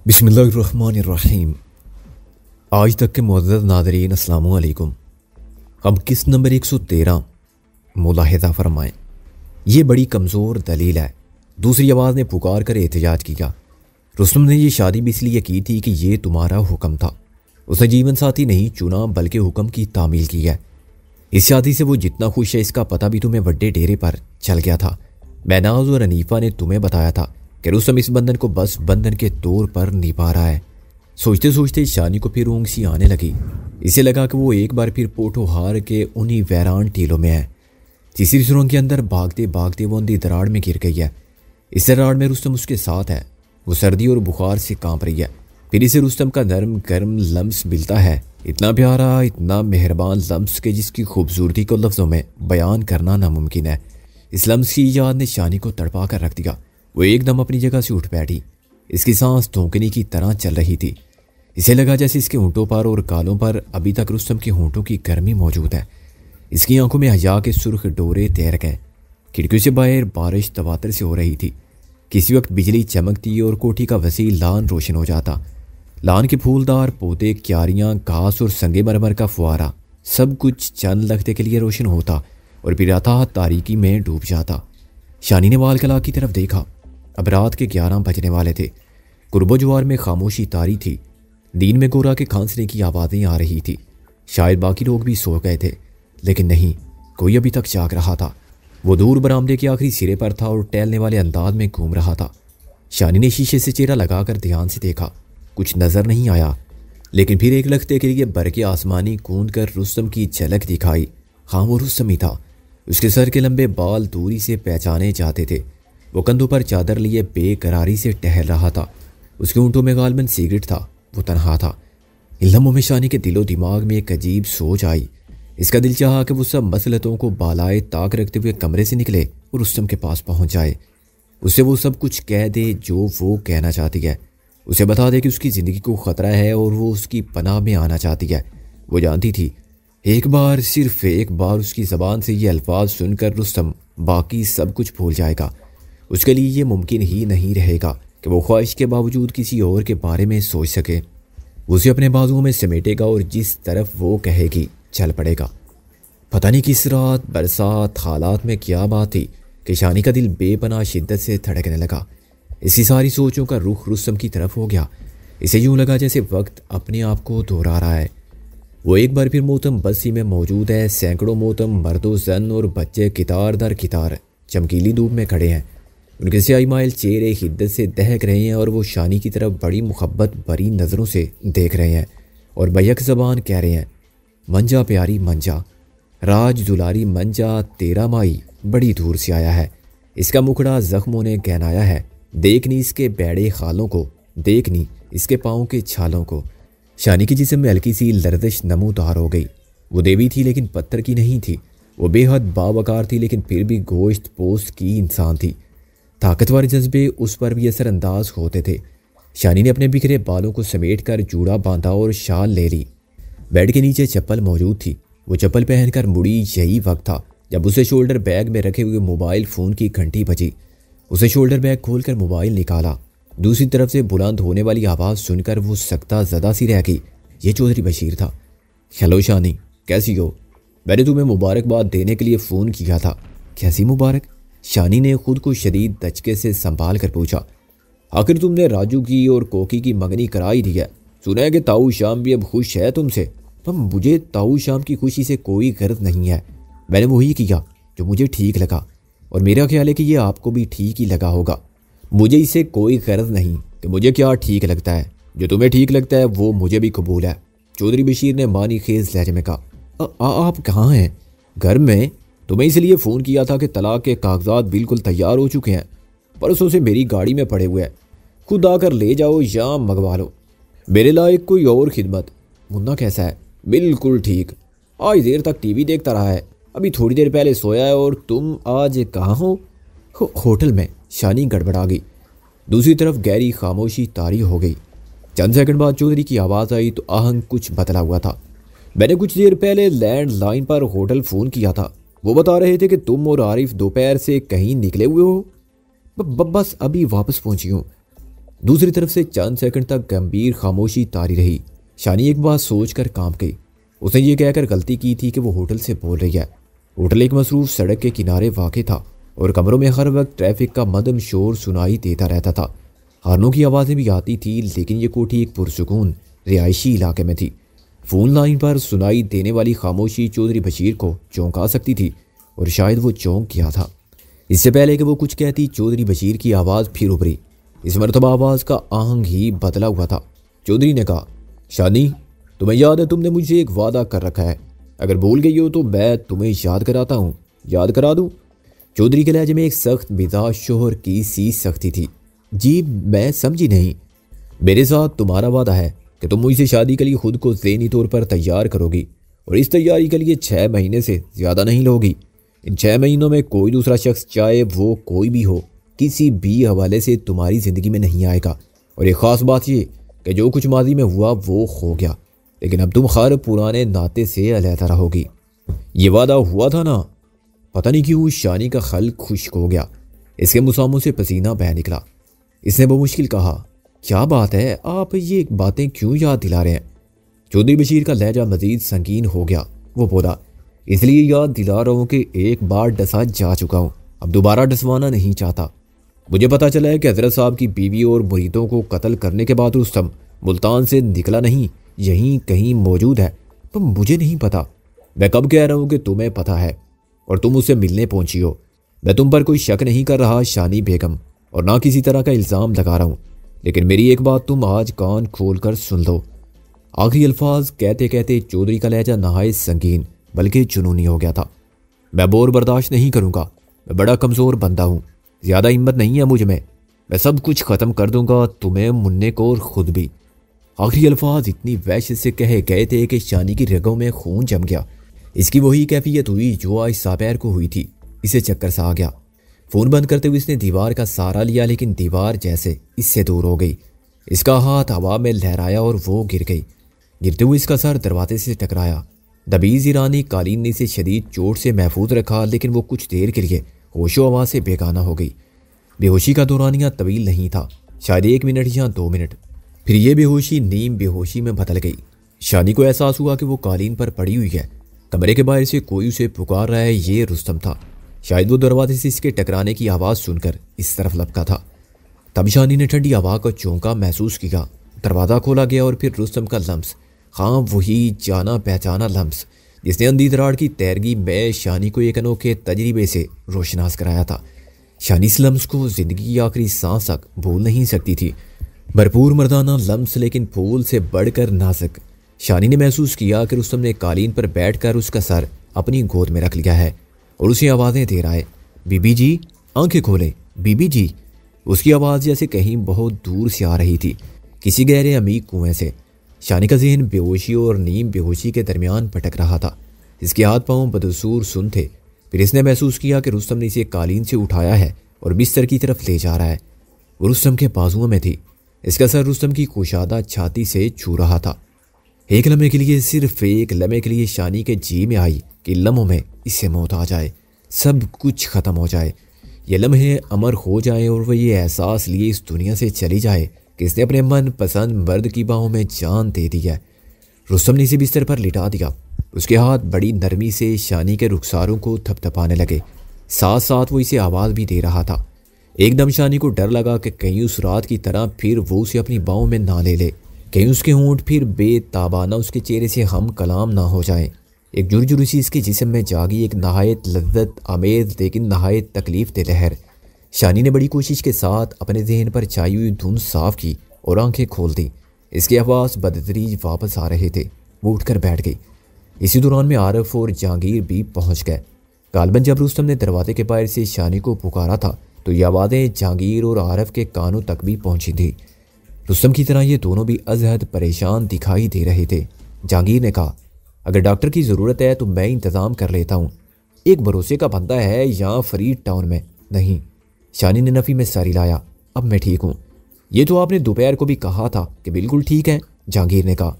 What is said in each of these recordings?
बिस्मिल्लाहिर्रहमानिर्रहीम। आज तक के मुअज़्ज़ज़ नाज़रीन अस्सलामु अलैकुम। हम किस नंबर 113 मुलाहिज़ा फरमाएं। ये बड़ी कमज़ोर दलील है। दूसरी आवाज़ ने पुकार कर एहतजाज किया। रुस्तम ने यह शादी भी इसलिए की थी कि ये तुम्हारा हुक्म था। उसने जीवन साथी नहीं चुना बल्कि हुक्म की तामील की है। इस शादी से वो जितना खुश है इसका पता भी तुम्हें बड्डे डेरे पर चल गया था। महनाज और हनीफा ने तुम्हें बताया था कि रुस्तम इस बंधन को बस बंधन के तौर पर निभा रहा है। सोचते सोचते शानी को फिर ऊँग सी आने लगी। इसे लगा कि वो एक बार फिर पोटो हार के उन्हीं वैरान टीलों में है। तीसरी सुरंग के अंदर भागते भागते वो अंधी दराड़ में गिर गई है। इस दराड़ में रुस्तम उसके साथ है। वो सर्दी और बुखार से कांप रही है। फिर इसे रुस्तम का नरम गर्म लम्स मिलता है, इतना प्यारा इतना मेहरबान लम्स के जिसकी खूबसूरती को लफ्ज़ों में बयान करना नामुमकिन है। इस लम्स की याद ने शानी को तड़पा कर रख दिया। वो एकदम अपनी जगह से उठ बैठी। इसकी सांस धोंकनी की तरह चल रही थी। इसे लगा जैसे इसके होंठों पर और गालों पर अभी तक रुस्तम के होंठों की गर्मी मौजूद है। इसकी आंखों में हया के सुर्ख डोरे तैर गए। खिड़कियों से बाहर बारिश तवातर से हो रही थी। किसी वक्त बिजली चमकती और कोठी का वसी लान रोशन हो जाता। लान के फूलदार पौधे, क्यारियाँ, घास और संगे मरमर का फुआरा सब कुछ चंद लगते के लिए रोशन होता और फिर अथाह तारीकी में डूब जाता। शानी ने वाल कला की तरफ देखा। अब रात के 11 बजने वाले थे। कुर्बो जुआर में खामोशी तारी थी। दिन में गोरा के खांसने की आवाज़ें आ रही थी। शायद बाकी लोग भी सो गए थे, लेकिन नहीं, कोई अभी तक जाग रहा था। वो दूर बरामदे के आखिरी सिरे पर था और टहलने वाले अंदाज में घूम रहा था। शानी ने शीशे से चेहरा लगाकर ध्यान से देखा। कुछ नजर नहीं आया, लेकिन फिर एक लख्ते के लिए बरके आसमानी कूद कर रुस्तम की झलक दिखाई। हाँ, वो रुस्तम ही था। उसके सर के लंबे बाल दूरी से पहचाने जाते थे। वो कंधों पर चादर लिए बेकरारी से टहल रहा था। उसके ऊँटों में गालबन सिगरेट था। वो तनहा था। इन लम्हों में शानी के दिलो दिमाग में एक अजीब सोच आई। इसका दिल चाहा कि वो सब मसलतों को बालाए ताक रखते हुए कमरे से निकले और रुस्तम के पास पहुंच जाए। उससे वो सब कुछ कह दे जो वो कहना चाहती है। उसे बता दे कि उसकी ज़िंदगी को ख़तरा है और वो उसकी पनाह में आना चाहती है। वो जानती थी एक बार, सिर्फ एक बार उसकी ज़बान से ये अल्फाज सुनकर रुस्तम बाकी सब कुछ भूल जाएगा। उसके लिए ये मुमकिन ही नहीं रहेगा कि वो ख्वाहिश के बावजूद किसी और के बारे में सोच सके। उसे अपने बाजुओं में समेटेगा और जिस तरफ वो कहेगी चल पड़ेगा। पता नहीं किस रात, बरसात, हालात में क्या बात थी कि शानी का दिल बेपनाह शिद्दत से धड़कने लगा। इसी सारी सोचों का रुख रुस्तम की तरफ हो गया। इसे यूं लगा जैसे वक्त अपने आप को दोहरा रहा है। वो एक बार फिर मोहतम बस्ती में मौजूद है। सैकड़ों मोहतम मर्दो जन और बच्चे कितार दर कितार चमकीली धूप में खड़े हैं। उनके स्याही माइल चेहरे हिद्दत से दहक रहे हैं और वो शानी की तरफ बड़ी मुहब्बत भरी नज़रों से देख रहे हैं और बैक ज़बान कह रहे हैं, मंजा प्यारी मंजा, राज दुलारी मंजा, तेरा माई बड़ी दूर से आया है। इसका मुखड़ा जख्मों ने गहनाया है। देखनी इसके बैड़े खालों को, देखनी इसके पाँव के छालों को। शानी की जिस्म में हल्की सी लर्जिश नमूदार हो गई। वो देवी थी लेकिन पत्थर की नहीं थी। वो बेहद बावकार थी लेकिन फिर भी गोश्त पोस्ट की इंसान थी। ताकतवर जज्बे उस पर भी असरअंदाज होते थे। शानी ने अपने बिखरे बालों को समेट कर जूड़ा बांधा और शाल ले ली। बेड के नीचे चप्पल मौजूद थी। वो चप्पल पहनकर मुड़ी। यही वक्त था जब उसे शोल्डर बैग में रखे हुए मोबाइल फ़ोन की घंटी बजी। उसे शोल्डर बैग खोलकर मोबाइल निकाला। दूसरी तरफ से बुलंद होने वाली आवाज़ सुनकर वो सकता ज़दा सी रह गई। ये चौधरी बशीर था। हेलो शानी, कैसी हो? मैंने तुम्हें मुबारकबाद देने के लिए फ़ोन किया था। कैसी मुबारक? शानी ने खुद को शदीद दचके से संभाल कर पूछा। आखिर तुमने राजू की और कोकी की मंगनी कराई दी है। सुना है कि ताऊ शाम भी अब खुश है तुमसे। पर मुझे ताऊ शाम की खुशी से कोई गर्ज नहीं है। मैंने वही किया जो मुझे ठीक लगा और मेरा ख्याल है कि ये आपको भी ठीक ही लगा होगा। मुझे इससे कोई गर्ज नहीं कि मुझे क्या ठीक लगता है। जो तुम्हें ठीक लगता है वो मुझे भी कबूल है, चौधरी बशीर ने मानी खेज लहजे में कहा। आप कहाँ हैं? घर में। तुम्हें इसलिए फ़ोन किया था कि तलाक के कागजात बिल्कुल तैयार हो चुके हैं। परसों से मेरी गाड़ी में पड़े हुए हैं। खुद आकर ले जाओ या मंगवा लो। मेरे लायक कोई और खिदमत। मुन्ना कैसा है? बिल्कुल ठीक। आज देर तक टीवी देखता रहा है। अभी थोड़ी देर पहले सोया है। और तुम आज कहाँ हो? होटल में। शानी गड़बड़ा गई। दूसरी तरफ गहरी खामोशी तारी हो गई। चंद सेकंड बाद चौधरी की आवाज़ आई तो आहंग कुछ बदला हुआ था। मैंने कुछ देर पहले लैंडलाइन पर होटल फ़ोन किया था। वो बता रहे थे कि तुम और आरिफ दोपहर से कहीं निकले हुए हो। बस अभी वापस पहुंची हूँ। दूसरी तरफ से चंद सेकंड तक गंभीर खामोशी तारी रही। शानी एक बात सोचकर कांप गई। उसने ये कहकर गलती की थी कि वो होटल से बोल रही है। होटल एक मसरूफ सड़क के किनारे वाक़ था और कमरों में हर वक्त ट्रैफिक का मदम शोर सुनाई देता रहता था। हार्नों की आवाज़ें भी आती थी, लेकिन ये कोठी एक पुरसुकून रिहायशी इलाके में थी। फ़ोन लाइन पर सुनाई देने वाली खामोशी चौधरी बशीर को चौंका सकती थी और शायद वो चौंक गया था। इससे पहले कि वो कुछ कहती, चौधरी बशीर की आवाज़ फिर उभरी। इस मरतबा आवाज़ का आहंग ही बदला हुआ था। चौधरी ने कहा, शानी, तुम्हें याद है तुमने मुझे एक वादा कर रखा है, अगर भूल गई हो तो मैं तुम्हें याद कराता हूँ, याद करा दूँ। चौधरी के लहजे में एक सख्त मिजाज शोहर की सी सख्ती थी। जी मैं समझी नहीं। मेरे साथ तुम्हारा वादा है कि तुम मुझसे शादी के लिए खुद को ज़हनी तौर पर तैयार करोगी और इस तैयारी के लिए 6 महीने से ज़्यादा नहीं लोगी। इन 6 महीनों में कोई दूसरा शख्स, चाहे वो कोई भी हो, किसी भी हवाले से तुम्हारी ज़िंदगी में नहीं आएगा। और एक ख़ास बात ये कि जो कुछ माजी में हुआ वो हो गया, लेकिन अब तुम हर पुराने नाते से अलहदा रहोगी। ये वादा हुआ था ना। पता नहीं क्यों शानी का खल खुश्क हो गया। इसके मुसामों से पसीना बह निकला। इसने बमुश्किल कहा, क्या बात है, आप ये बातें क्यों याद दिला रहे हैं? चौधरी बशीर का लहजा मजीद संगीन हो गया। वो बोला, इसलिए याद दिला रहा हूँ कि एक बार डसा जा चुका हूँ, अब दोबारा डसवाना नहीं चाहता। मुझे पता चला है कि हजरत साहब की बीवी और मुरीदों को कत्ल करने के बाद रुस्तम मुल्तान से निकला नहीं, यहीं कहीं मौजूद है, तो मुझे नहीं पता। मैं कब कह रहा हूँ कि तुम्हें पता है और तुम उससे मिलने पहुंची हो। मैं तुम पर कोई शक नहीं कर रहा शानी बेगम, और ना किसी तरह का इल्ज़ाम लगा रहा हूँ, लेकिन मेरी एक बात तुम आज कान खोल कर सुन लो। आखिरी अल्फाज कहते कहते चौधरी का लहजा नहायत संगीन बल्कि जुनूनी हो गया था। मैं बोर बर्दाश्त नहीं करूँगा, मैं बड़ा कमज़ोर बंदा हूँ, ज़्यादा हिम्मत नहीं है मुझ में, मैं सब कुछ ख़त्म कर दूंगा, तुम्हें, मुन्ने को और ख़ुद भी। आखिरी अल्फाज इतनी वहशत से कहे गए थे कि शानी की रगों में खून जम गया। इसकी वही कैफियत हुई जो आज दोपहर को हुई थी। इसे चक्कर सा आ गया। फ़ोन बंद करते हुए इसने दीवार का सहारा लिया, लेकिन दीवार जैसे इससे दूर हो गई। इसका हाथ हवा में लहराया और वो गिर गई। गिरते हुए इसका सर दरवाजे से टकराया। दबीज़ ईरानी कालीन ने इसे शदीद चोट से महफूज रखा, लेकिन वो कुछ देर के लिए होशो हवा से बेगाना हो गई। बेहोशी का दौरानिया तवील नहीं था, शायद 1 मिनट या 2 मिनट। फिर ये बेहोशी नीम बेहोशी में बदल गई। शानी को एहसास हुआ कि वो कालीन पर पड़ी हुई है। कमरे के बाहर से कोई उसे पुकार रहा है। ये रुस्तम था। शायद वो दरवाजे से इसके टकराने की आवाज़ सुनकर इस तरफ लपका था। तब शानी ने ठंडी हवा का चौंका महसूस किया। दरवाज़ा खोला गया और फिर रुस्तम का लम्स, हाँ वही जाना पहचाना लम्स जिसने अंधी दराड़ की तैरगी में शानी को एक अनोखे तजर्बे से रोशनास कराया था। शानी इस लम्स को ज़िंदगी की आखिरी सांस तक भूल नहीं सकती थी। भरपूर मर्दाना लम्स, लेकिन फूल से बढ़कर नाजुक। शानी ने महसूस किया कि रुस्तम ने कालीन पर बैठकर उसका सर अपनी गोद में रख लिया है और उसे आवाज़ें दे रहा है। बीबी जी, आंखें खोलें, बीबी जी। उसकी आवाज़ जैसे कहीं बहुत दूर से आ रही थी, किसी गहरे अमीक कुएं से। शानी का जहन बेहोशी और नीम बेहोशी के दरमियान भटक रहा था। इसके हाथ पांव बदसूर सुन थे। फिर इसने महसूस किया कि रुस्तम ने इसे कालीन से उठाया है और बिस्तर की तरफ ले जा रहा है। वो रुस्तम के बाजुओं में थी। इसका सर रुस्तम की कुशादा छाती से छू रहा था। एक लम्हे के लिए, सिर्फ एक लम्हे के लिए शानी के जी में आई कि लम्हों में इससे मौत आ जाए, सब कुछ ख़त्म हो जाए, ये लम्हे अमर हो जाए और वह ये एहसास लिए इस दुनिया से चली जाए कि इसने अपने मन पसंद मर्द की बाहों में जान दे दी है। रुस्तम ने इसे बिस्तर पर लिटा दिया। उसके हाथ बड़ी नरमी से शानी के रुखसारों को थपथपाने लगे। साथ साथ वो इसे आवाज़ भी दे रहा था। एकदम शानी को डर लगा कि कहीं उस रात की तरह फिर वो उसे अपनी बाहों में ना ले ले, कहीं उसके होंठ फिर बेताबाना उसके चेहरे से हम कलाम ना हो जाए। एक जुरजुर सी इसके जिस्म में जागी, एक नहायत लज्जत आमेज लेकिन नहायत तकलीफ दे लहर। शानी ने बड़ी कोशिश के साथ अपने जहन पर छाई हुई धुंध साफ की और आंखें खोल दी। इसके आवाज़ बदतरीज वापस आ रहे थे। वो उठकर बैठ गई। इसी दौरान में आरफ और जहांगीर भी पहुंच गए। गालबन जब रुस्तम ने दरवाजे के बाहर से शानी को पुकारा था तो ये आवाज़ें जहांगीर और आरफ के कानों तक भी पहुंची थी। रुस्तम की तरह ये दोनों भी अजहद परेशान दिखाई दे रहे थे। जहांगीर ने कहा, अगर डॉक्टर की ज़रूरत है तो मैं इंतज़ाम कर लेता हूँ, एक भरोसे का बंदा है यहाँ फरीद टाउन में। नहीं, शानी ने नफ़ी में सर हिलाया, अब मैं ठीक हूँ। ये तो आपने दोपहर को भी कहा था कि बिल्कुल ठीक है। जहांगीर ने कहा,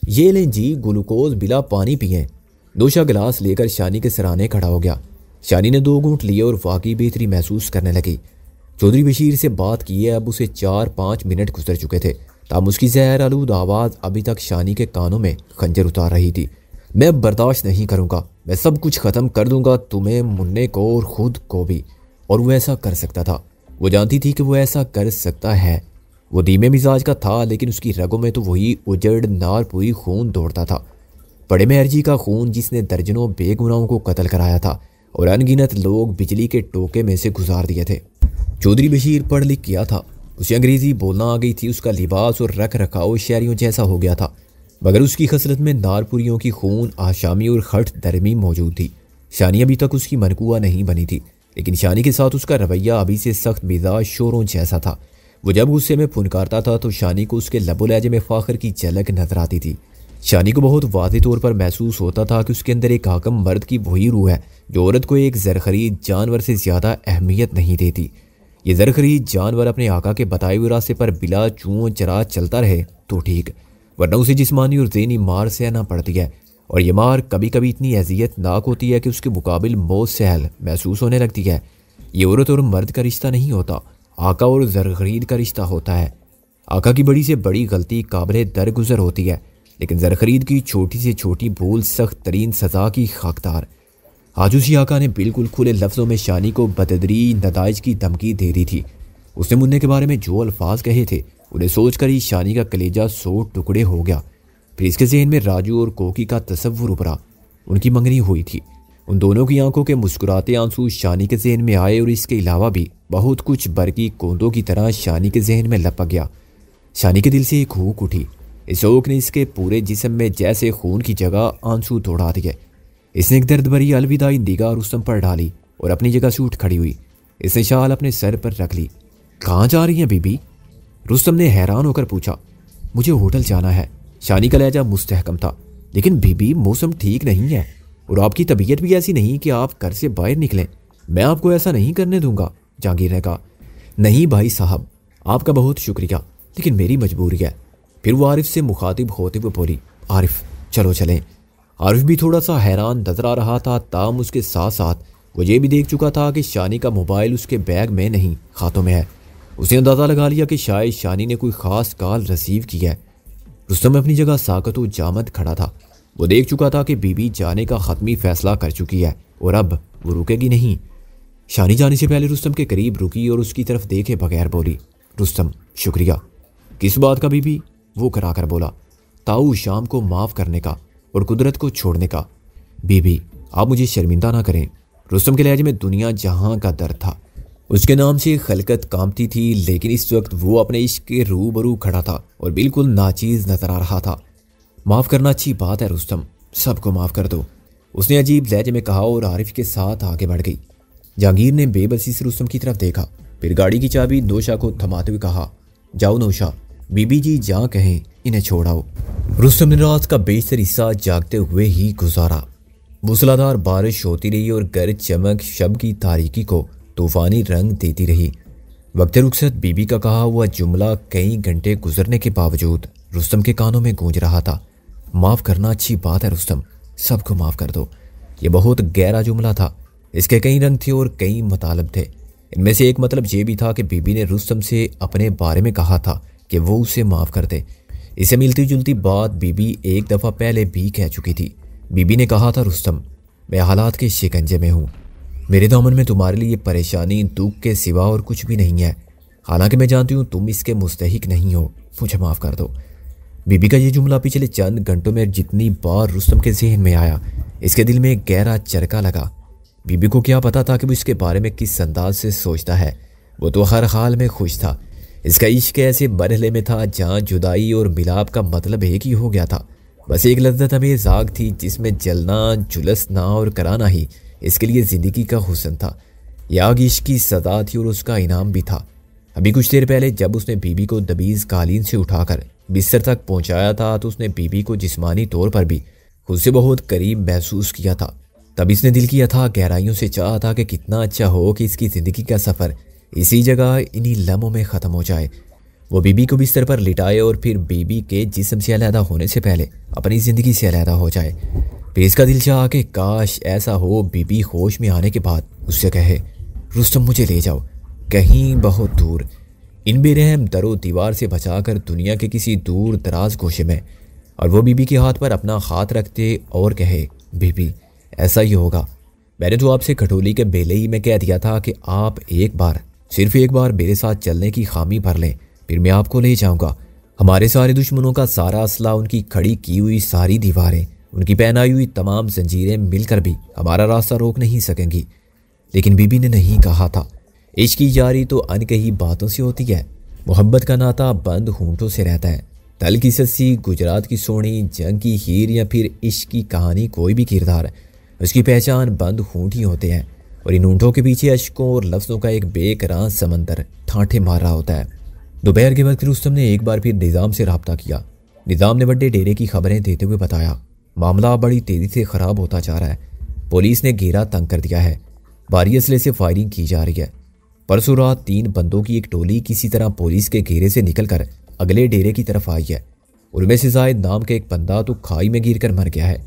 ये लें जी, ग्लूकोज बिला पानी पिए। नोशा गिलास लेकर शानी के सराहने खड़ा हो गया। शानी ने 2 घूंट लिए और वाकई बेहतरी महसूस करने लगी। चौधरी बशीर से बात की है अब उसे 4-5 मिनट गुजर चुके थे, तब उसकी जहर आलूद आवाज़ अभी तक शानी के कानों में खंजर उतार रही थी। मैं अब बर्दाश्त नहीं करूँगा, मैं सब कुछ ख़त्म कर दूंगा, तुम्हें, मुन्ने को और ख़ुद को भी। और वो ऐसा कर सकता था, वो जानती थी कि वो ऐसा कर सकता है। वो धीमे मिजाज का था, लेकिन उसकी रगों में तो वही उजड़ नारपुरी खून दौड़ता था। बड़े मेहरजी का खून जिसने दर्जनों बेगुनाहों को कत्ल कराया था और अनगिनत लोग बिजली के टोके में से गुजार दिए थे। चौधरी बशीर पढ़ लिख किया था, उसे अंग्रेज़ी बोलना आ गई थी, उसका लिबास और रख रखाव शहरियों जैसा हो गया था, मगर उसकी खसलत में नारपुरियों की खून आशामी और खट दरमी मौजूद थी। शानी अभी तक उसकी मनकुआ नहीं बनी थी, लेकिन शानी के साथ उसका रवैया अभी से सख्त मिजाज शोरों जैसा था। वो जब गुस्से में फुनकारता था तो शानी को उसके लबो लहजे में फ़ाखर की झलक नजर आती थी। शानी को बहुत वाज़ेह तौर पर महसूस होता था कि उसके अंदर एक हाकम मर्द की वही रूह है जो औरत को एक ज़रख़रीद जानवर से ज़्यादा अहमियत नहीं देती। ये ज़रख़रीद जानवर अपने आका के बताए हुए रास्ते पर बिला चूँ चरा चलता रहे तो ठीक, वरना उसे जिस्मानी और ज़हनी मार सहना पड़ती है, और ये मार कभी कभी इतनी अज़ियतनाक होती है कि उसके मुकाबिल मौत सहल महसूस होने लगती है। ये औरत और मर्द का रिश्ता नहीं होता, आका और ज़रख़रीद का रिश्ता होता है। आका की बड़ी से बड़ी गलती काबिल दरगुजर होती है, लेकिन ज़रख़रीद की छोटी से छोटी भूल सख्त तरीन सज़ा की हकदार। आज उसी आका ने बिल्कुल खुले लफ्ज़ों में शानी को बददरी नताइज की धमकी दे दी थी। उसने मुन्ने के बारे में जो अल्फाज कहे थे उन्हें सोचकर ही शानी का कलेजा 100 टुकड़े हो गया। फिर इसके ज़हन में राजू और कोकी का तसव्वुर उभरा। उनकी मंगनी हुई थी। उन दोनों की आंखों के मुस्कुराते आंसू शानी के जहन में आए और इसके अलावा भी बहुत कुछ बरकी कोंदों की तरह शानी के जहन में लपक गया। शानी के दिल से एक हुक उठी। इस हुक ने इसके पूरे जिस्म में जैसे खून की जगह आंसू दौड़ा दिए। इसने एक दर्द भरी अलविदाई निगाह रुस्तम पर डाली और अपनी जगह से उठ खड़ी हुई। इसने शाल अपने सर पर रख ली। कहाँ जा रही हैं बीबी? रुस्तम ने हैरान होकर पूछा। मुझे होटल जाना है। शानी का लहजा मुस्तहकम था। लेकिन बीबी, मौसम ठीक नहीं है और आपकी तबीयत भी ऐसी नहीं कि आप घर से बाहर निकलें। मैं आपको ऐसा नहीं करने दूंगा, जहांगीर ने कहा। नहीं भाई साहब, आपका बहुत शुक्रिया, लेकिन मेरी मजबूरी है। फिर वो आरिफ से मुखातिब होते हुए बोली, आरिफ चलो चलें। आरिफ भी थोड़ा सा हैरान नजर आ रहा था, ताम उसके साथ साथ वो ये भी देख चुका था कि शानी का मोबाइल उसके बैग में नहीं, खातों में है। उसने अंदाज़ा लगा लिया कि शायद शानी ने कोई ख़ास कॉल रिसीव की है। रुस्तम अपनी जगह साकत व जामद खड़ा था। वो देख चुका था कि बीबी जाने का ख़त्मी फ़ैसला कर चुकी है और अब वो रुकेगी नहीं। शानी जाने से पहले रुस्तम के करीब रुकी और उसकी तरफ देखे बगैर बोली, रुस्तम शुक्रिया। किस बात का बीबी? वो कराकर बोला, ताऊ शाम को माफ़ करने का और कुदरत को छोड़ने का। बीबी, आप मुझे शर्मिंदा ना करें। रुस्तम के लहजे में दुनिया जहां का दर्द था। उसके नाम से खलकत कांपती थी, लेकिन इस वक्त वो अपने इश्क के रूबरू खड़ा था और बिल्कुल नाचीज नजर आ रहा था। माफ़ करना अच्छी बात है रुस्तम, सबको माफ़ कर दो, उसने अजीब लहजे में कहा और आरिफ के साथ आगे बढ़ गई। जहांगीर ने बेबसी से रुस्तम की तरफ देखा, फिर गाड़ी की चाबी नौशा को थमाते हुए कहा, जाओ नौशा, बीबी जी जहाँ कहें इन्हें छोड़ाओ। रुस्तम ने रात का बेशतर हिस्सा जागते हुए ही गुजारा। मूसलाधार बारिश होती रही और गर्द चमक शब की तारीकी को तूफानी रंग देती रही। वक्त रुखसत बीबी का कहा हुआ जुमला कई घंटे गुजरने के बावजूद रुस्तम के कानों में गूंज रहा था। माफ़ करना अच्छी बात है रुस्तम, सबको माफ़ कर दो। ये बहुत गहरा जुमला था। इसके कई रंग थे और कई मतलब थे। इनमें से एक मतलब ये भी था कि बीबी ने रुस्तम से अपने बारे में कहा था कि वो उसे माफ़ कर दे। इसे मिलती जुलती बात बीबी एक दफ़ा पहले भी कह चुकी थी। बीबी ने कहा था, रुस्तम मैं हालात के शिकंजे में हूँ, मेरे दामन में तुम्हारे लिए परेशानी दुख के सिवा और कुछ भी नहीं है। हालांकि मैं जानती हूँ तुम इसके मुस्तहिक नहीं हो, मुझे माफ़ कर दो। बीबी का ये जुमला पिछले चंद घंटों में जितनी बार रुस्तम के जहन में आया, इसके दिल में एक गहरा चरका लगा। बीबी को क्या पता था कि वो इसके बारे में किस अंदाज से सोचता है। वो तो हर हाल में खुश था। इसका इश्क ऐसे मरहले में था जहाँ जुदाई और मिलाप का मतलब एक ही हो गया था। बस एक लज्जत हमें आग थी जिसमें जलना, झुलसना और कराना ही इसके लिए ज़िंदगी का हुस्न था। यह आग इश्क की सदा थी और उसका इनाम भी था। अभी कुछ देर पहले जब उसने बीबी को दबीज़ कालीन से उठाकर बिस्तर तक पहुंचाया था तो उसने बीबी को जिस्मानी तौर पर भी खुद से बहुत करीब महसूस किया था। तब इसने दिल की अथाह गहराइयों से चाहा था कि कितना अच्छा हो कि इसकी ज़िंदगी का सफ़र इसी जगह इन्हीं लम्हों में ख़त्म हो जाए। वो बीबी को बिस्तर पर लिटाए और फिर बीबी के जिस्म से अलहदा होने से पहले अपनी ज़िंदगी से अलहदा हो जाए। फिर इसका दिल चाहा कि काश ऐसा हो, बीबी होश में आने के बाद उससे कहे, रुस्तम मुझे ले जाओ, कहीं बहुत दूर, इन बेरहम दरो दीवार से बचाकर दुनिया के किसी दूर दराज गोशे में, और वो बीबी के हाथ पर अपना हाथ रखते और कहे, बीबी ऐसा ही होगा। मैंने तो आपसे खटोली के बेले ही में कह दिया था कि आप एक बार, सिर्फ एक बार मेरे साथ चलने की खामी भर लें, फिर मैं आपको ले जाऊंगा। हमारे सारे दुश्मनों का सारा असला, उनकी खड़ी की हुई सारी दीवारें, उनकी पहनाई हुई तमाम जंजीरें मिलकर भी हमारा रास्ता रोक नहीं सकेंगी। लेकिन बीबी ने नहीं कहा था। इश्क की यारी तो अनकही बातों से होती है। मोहब्बत का नाता बंद होंठों से रहता है। तल की सस्सी, गुजरात की सोनी, जंग की हीर या फिर इश्क की कहानी, कोई भी किरदार, उसकी पहचान बंद होंठ ही होते हैं। और इन होंठों के पीछे अश्कों और लफ्ज़ों का एक बेकरार समंदर ठाठे मार रहा होता है। दोपहर के वक्त रुस्तम ने एक बार फिर निज़ाम से रब्ता किया। निज़ाम ने बड़े डेरे की खबरें देते हुए बताया, मामला बड़ी तेज़ी से ख़राब होता जा रहा है। पुलिस ने घेरा तंग कर दिया है। भारी असले से फायरिंग की जा रही है। परसों रात 3 बंदों की एक टोली किसी तरह पुलिस के घेरे से निकलकर अगले डेरे की तरफ आई है। उनमें से जायद नाम का एक बंदा तो खाई में गिरकर मर गया है।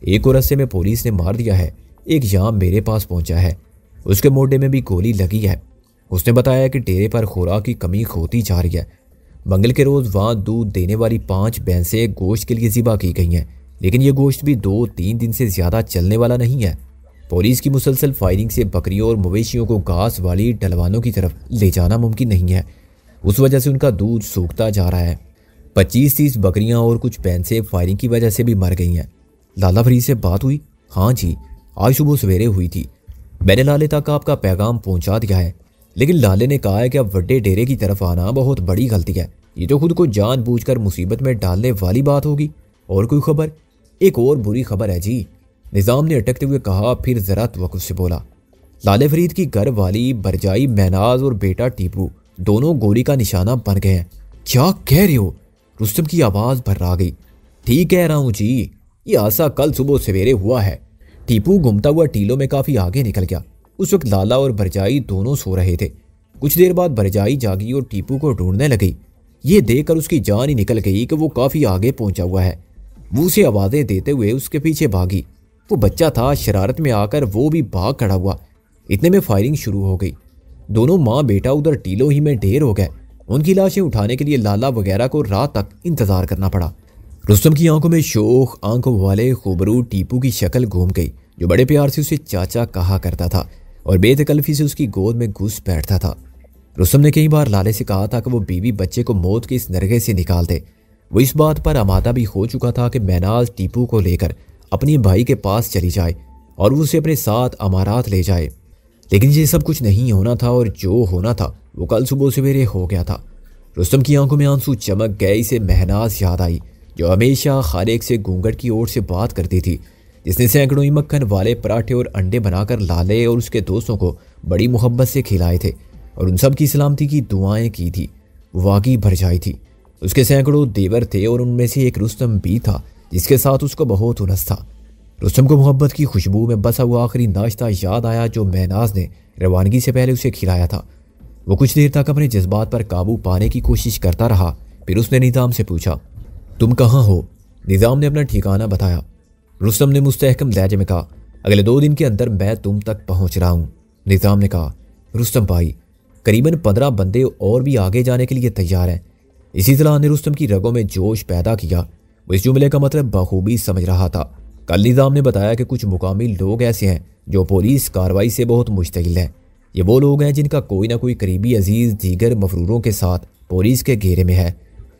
एक और रस्से में पुलिस ने मार दिया है। एक याम मेरे पास पहुंचा है, उसके मोढे में भी गोली लगी है। उसने बताया कि डेरे पर खुराक की कमी होती जा रही है। मंगल के रोज़ वहाँ दूध देने वाली 5 भैंसें गोश्त के लिए ज़िबा की गई हैं, लेकिन ये गोश्त भी 2-3 दिन से ज़्यादा चलने वाला नहीं है। पुलिस की मुसलसल फायरिंग से बकरियों और मवेशियों को घास वाली ढलवानों की तरफ ले जाना मुमकिन नहीं है। उस वजह से उनका दूध सूखता जा रहा है। 25-30 बकरियां और कुछ भैंसें फायरिंग की वजह से भी मर गई हैं। लाला फरीद से बात हुई? हाँ जी, आज सुबह सवेरे हुई थी। मैंने लाले तक आपका पैगाम पहुंचा दिया है, लेकिन लाले ने कहा है कि अब वड्डे डेरे की तरफ आना बहुत बड़ी गलती है। ये तो खुद को जानबूझकर मुसीबत में डालने वाली बात होगी। और कोई खबर? एक और बुरी खबर है जी, निज़ाम ने अटकते हुए कहा, फिर ज़रा तवक्कुफ से बोला। लाले फरीद की घर वाली बरजाई महनाज और बेटा टीपू दोनों गोली का निशाना बन गए हैं। क्या कह रहे हो? रुस्तम की आवाज़ भर्रा गई। ठीक कह रहा हूँ जी, ये हादसा कल सुबह सवेरे हुआ है। टीपू घूमता हुआ टीलों में काफ़ी आगे निकल गया। उस वक्त लाला और बरजाई दोनों सो रहे थे। कुछ देर बाद बरजाई जागी और टीपू को ढूंढने लगी। ये देखकर उसकी जान ही निकल गई कि वो काफ़ी आगे पहुंचा हुआ है। वो उसे आवाज़ें देते हुए उसके पीछे भागी। वो बच्चा था, शरारत में आकर वो भी भाग खड़ा हुआ। इतने में फायरिंग शुरू हो गई। दोनों माँ बेटा उधर टीलों ही में ढेर हो गए। उनकी लाशें उठाने के लिए लाला वगैरह को रात तक इंतजार करना पड़ा। रुस्तम की आंखों में शोख आंखों वाले खुबरू टीपू की शक्ल घूम गई, जो बड़े प्यार से उसे चाचा कहा करता था और बेतकल्फी से उसकी गोद में घुस बैठता था। रुस्तम ने कई बार लाले से कहा था कि वो बीवी बच्चे को मौत के इस नरगे से निकाल दे। वो इस बात पर आमादा भी हो चुका था कि महनाज टीपू को लेकर अपने भाई के पास चली जाए और वो उसे अपने साथ अमारात ले जाए। लेकिन ये सब कुछ नहीं होना था, और जो होना था वो कल सुबह सवेरे हो गया था। रुस्तम की आंखों में आंसू चमक गए। इसे महनाज याद आई, जो हमेशा खालिक से घूंघट की ओर से बात करती थी, जिसने सैकड़ों ही मक्खन वाले पराठे और अंडे बनाकर लाले और उसके दोस्तों को बड़ी मोहब्बत से खिलाए थे और उन सब की सलामती की दुआएं की थी। वो वाकई भरजाई थी। उसके सैकड़ों देवर थे और उनमें से एक रुस्तम भी था, जिसके साथ उसको बहुत उनस था। रुस्तम को मोहब्बत की खुशबू में बसा हुआ आखिरी नाश्ता याद आया जो महनाज ने रवानगी से पहले उसे खिलाया था। वो कुछ देर तक अपने जज्बात पर काबू पाने की कोशिश करता रहा। फिर उसने निज़ाम से पूछा, तुम कहाँ हो? निज़ाम ने अपना ठिकाना बताया। रुस्तम ने मुस्तहकम लहजे में कहा, अगले 2 दिन के अंदर मैं तुम तक पहुँच रहा हूँ। निज़ाम ने कहा, रुस्तम भाई, करीबन 15 बंदे और भी आगे जाने के लिए तैयार हैं। इसी तरह ने रुस्तम की रगों में जोश पैदा किया। वो इस जुमले का मतलब बखूबी समझ रहा था। कल निज़ाम ने बताया कि कुछ मुकामी लोग ऐसे हैं जो पुलिस कार्रवाई से बहुत मुश्तगिल हैं। ये वो लोग हैं जिनका कोई ना कोई करीबी अजीज़ दीगर मफरूरों के साथ पुलिस के घेरे में है।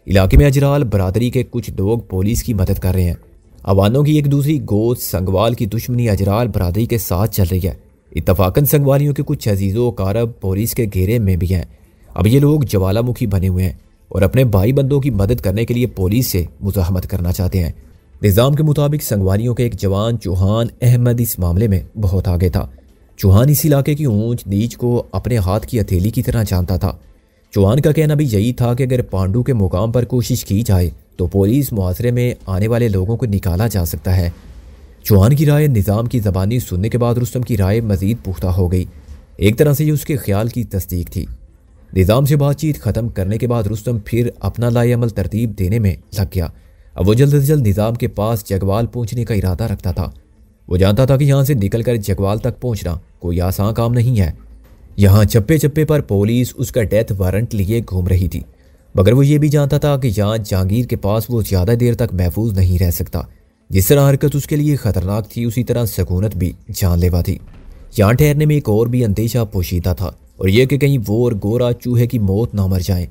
इलाके में अजराल बरादरी के कुछ लोग पुलिस की मदद कर रहे हैं। अवानों की एक दूसरी गोद संगवाल की दुश्मनी अजराल बरादरी के साथ चल रही है। इत्तफाकन संगवालियों के कुछ अजीज़ों कारब पुलिस के घेरे में भी हैं। अब ये लोग ज्वालामुखी बने हुए हैं और अपने भाई बंदों की मदद करने के लिए पुलिस से मुज़ाहमत करना चाहते हैं। निज़ाम के मुताबिक संगवालियों के एक जवान चौहान अहमद इस मामले में बहुत आगे था। चौहान इस इलाके की ऊंच नीच को अपने हाथ की हथेली की तरह जानता था। चौहान का कहना भी यही था कि अगर पांडू के मुकाम पर कोशिश की जाए तो पुलिस मुहासरे में आने वाले लोगों को निकाला जा सकता है। चौहान की राय निज़ाम की ज़बानी सुनने के बाद रुस्तम की राय मज़ीद पुख्ता हो गई। एक तरह से ये उसके ख्याल की तस्दीक थी। निज़ाम से बातचीत ख़त्म करने के बाद रुस्तम फिर अपना लाएअमल तरतीब देने में लग गया। अब वो जल्द से जल्द निज़ाम के पास जगवाल पहुंचने का इरादा रखता था। वो जानता था कि यहाँ से निकलकर जगवाल तक पहुंचना कोई आसान काम नहीं है। यहाँ चप्पे चप्पे पर पुलिस उसका डेथ वारंट लिए घूम रही थी, मगर वो ये भी जानता था कि यहाँ जहांगीर के पास वो ज़्यादा देर तक महफूज नहीं रह सकता। जिस तरह हरकत उसके लिए खतरनाक थी, उसी तरह सकूनत भी जानलेवा थी। यहाँ ठहरने में एक और भी अंदेशा पोशीदा था, और यह कि कहीं वो और गोरा चूहे की मौत ना मर जाएं।